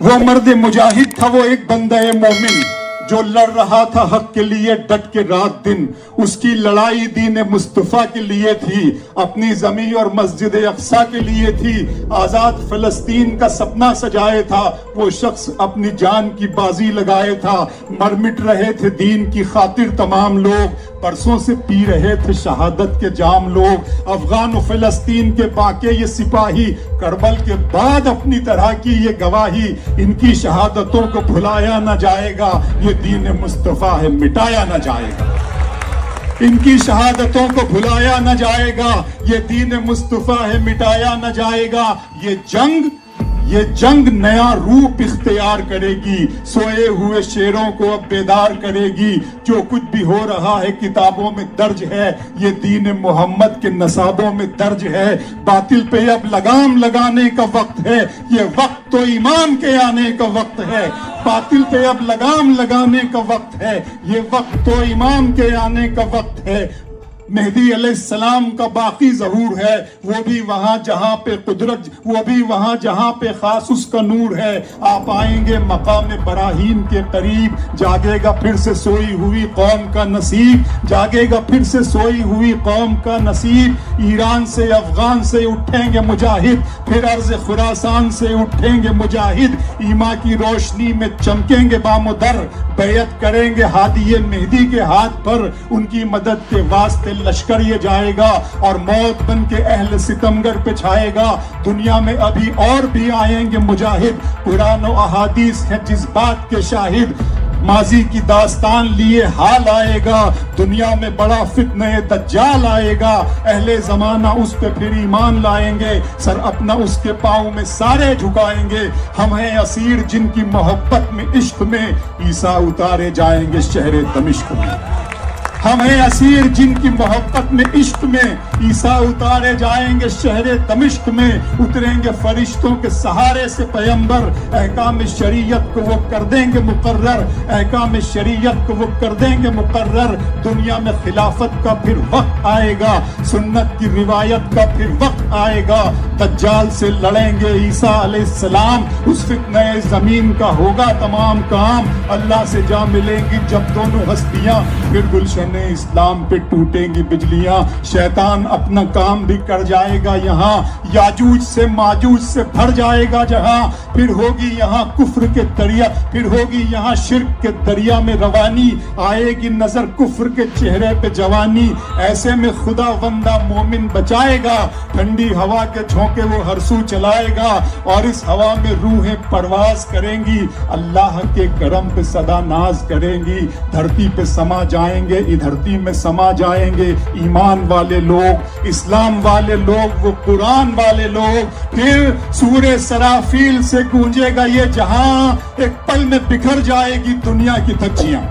وہ مرد مجاہد تھا، وہ ایک بندہ مومن جو لڑ رہا تھا حق کے لیے ڈٹ کے رات دن. اس کی لڑائی دین مصطفیٰ کے لیے تھی، اپنی زمین اور مسجد اقصیٰ کے لیے تھی، آزاد فلسطین کا سپنا سجائے تھا. وہ شخص اپنی جان کی بازی لگائے تھا. مر مٹ رہے تھے دین کی خاطر تمام لوگ، برسوں سے پی رہے تھے شہادت کے جام لوگ. افغان و فلسطین کے باقی یہ سپاہی، کربل کے بعد اپنی طرح کی یہ گواہی. ان کی شہادتوں کو بھلایا نہ جائے گا، یہ دین مصطفیٰ ہے مٹایا نہ جائے گا. ان کی شہادتوں کو بھلایا نہ جائے گا، یہ دین مصطفیٰ ہے مٹایا نہ جائے گا. یہ جنگ نیا روپ اختیار کرے گی، سوئے ہوئے شیروں کو اب بیدار کرے گی. جو کچھ بھی ہو رہا ہے کتابوں میں درج ہے، یہ دین محمد کے نصابوں میں درج ہے. باطل پہ اب لگام لگانے کا وقت ہے، یہ وقت تو ایمان کے آنے کا وقت ہے. باطل پہ اب لگام لگانے کا وقت ہے، یہ وقت تو ایمان کے آنے کا وقت ہے. مہدی علیہ السلام کا باقی ظہور ہے، وہ بھی وہاں جہاں پہ قدرت، وہ بھی وہاں جہاں پہ خاص اس کا نور ہے. آپ آئیں گے مقام براہیم کے قریب، جاگے گا پھر سے سوئی ہوئی قوم کا نصیب، جاگے گا پھر سے سوئی ہوئی قوم کا نصیب. ایران سے افغان سے اٹھیں گے مجاہد، پھر عرض خراسان سے اٹھیں گے مجاہد. ایمان کی روشنی میں چمکیں گے بامدر، بیعت کریں گے ہادی مہدی کے ہاتھ پر. ان کی مدد کے واسطے لشکر یہ جائے گا اور موت بن کے اہل ستمگر پہ چھائے گا. دنیا میں ابھی اور بھی آئیں گے مجاہد، قرآن و احادیث ہے جس بات کے شاہد. ماضی کی داستان لیے حال آئے گا، دنیا میں بڑا فتنہ دجال آئے گا. اہل زمانہ اس پہ پھر ایمان لائیں گے، سر اپنا اس کے پاؤں میں سارے جھکائیں گے. ہم ہیں اسیر جن کی محبت میں عشق میں عیسیٰ اتارے جائیں گے شہر دمشق میں. ہم ہیں اسیر جن کی محبت میں عشق میں عیسیٰ اتارے جائیں گے شہر دمشق میں. اتریں گے فرشتوں کے سہارے سے پیمبر، احکام شریعت کو وہ کر دیں گے مقرر، احکام شریعت کو وہ کر دیں گے مقرر. دنیا میں خلافت کا پھر وقت آئے گا، سنت کی روایت کا پھر وقت آئے گا. دجال سے لڑیں گے عیسیٰ علیہ السلام، اس فتنہ زمین کا ہوگا تمام کام. اللہ سے جا ملیں گی جب دونوں ہستیاں، پھر گلشن اسلام پہ ٹوٹیں گی بجلیاں. شیطان اپنا کام بھی کر جائے گا یہاں، یاجوج سے ماجوج سے بھر جائے گا جہاں. پھر ہوگی یہاں کفر کے دریا، پھر ہوگی یہاں شرک کے دریا میں روانی. آئے گی نظر کفر کے چہرے پہ جوانی. ایسے میں خدا بندہ مومن بچائے گا، ٹھنڈی ہوا کے جھونکے وہ ہر سو چلائے گا. اور اس ہوا میں روحیں پرواز کریں گی، اللہ کے کرم پہ صدا ناز کریں گی. دھرتی پہ سما جائیں گے، دھرتی میں سما جائیں گے ایمان والے لوگ، اسلام والے لوگ، وہ قرآن والے لوگ. پھر سورہ سرافیل سے گونجے گا یہ جہاں، ایک پل میں بکھر جائے گی دنیا کی دھجیاں.